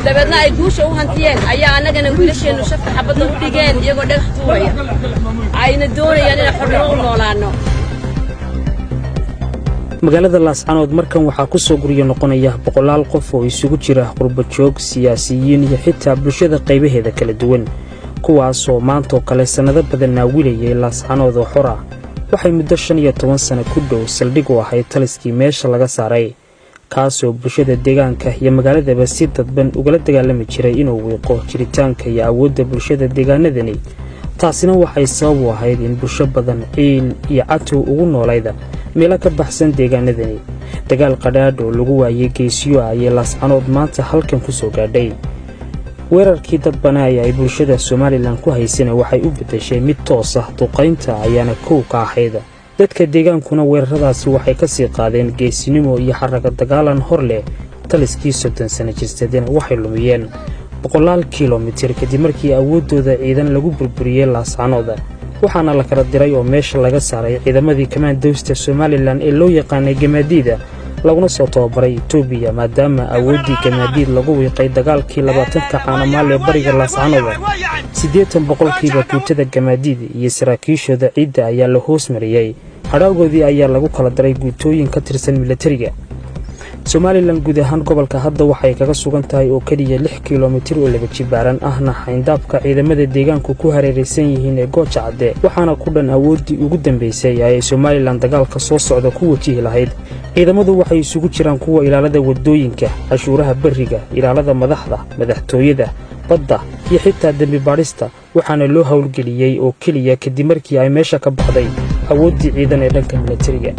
dabeedna ay guusha u hantiyeen ayaa anagana wiilasheenu shafka xabadda u dhigeen iyagoo dhagax tuuraya ayna doonayaan inay xornimo u noolaano magaalada Laascaanood markan waxaa ku soo guriyo noqonaya boqolaal qof oo isugu jira qurba joog siyaasiyiin iyo xitaa bulshada qaybaheeda kala duwan kuwaas oo maanta kale sanado badan naawilayay Laascaanood oo xor ah waxay muddo 15 sano ku dhow saldhig u ahayd taliskii meesha laga saaray kaasoo bulshada deegaanka iyo magaaladaba si dadban ugala dagaalami jiray inuu wiiqo jiritaanka iyo awoodda bulshada deegaanadani taasina waxay sabab u ahayd in bulsho badan ciil iyo catow ugu noolayda meelo ka baxsan deegaanadani dagaal qadhaadh oo lagu waayay geesiyo ay Laascaanood maanta halkan ku soo gaadhay weerarkii dad banaaye ay bulshada Soomaaliland ku haysana waxay u bedeshay mid toos ah duqaynta ayaana koow ka ahayd dadka deegaankuna weeraradaasi waxay ka sii qaadeen geesinimo iyo xaraga dagaalan hor leh taliskii 30 sano jirsadeen waxay lumiyeen boqolaal kiiloomitir kadib markii awoodooda ciidan lagu burburiyay Laascaanood waxaana la kala diray oo meesha laga saaray ciidamadii kamaandoosta Soomaaliland ee loo yaqaanay Gamaadiida laguna soo tababaray Itoobiya maadaama awoodii Gamaadiid lagu wiiqay dagaalkii 20ka caanamaal ee bariga Laascaanood 80% guutada Gamaadiid iyo saraakiishooda ciidda ayaa la hoos mariyay hadhowgoodii ayaa lagu kala diray guutooyin ka tirsan militariga Soomaaliland guud ahaan gobolka hadda waxay kaga sugan tahay oo kaliya 6 kiiloomitir oo laba jibaaran ahna xayndaabka ciidamada deegaanku ku hareeraysan yihiin ee Gooja Cadde waxaana ku dhan awoodii ugu dambeysay ay Soomaaliland dagaalka soo socda ku wajihi lahayd ciidamadu waxay isugu jiraan kuwa ilaalada wadooyinka cashuuraha bariga ilaalada madaxtooyada badda iyo xitaa dambi baarista waxaana loo hawlgeliyay oo kaliya kadib markii ay meesha ka baxday awoodii ciidan ee dhanka militariga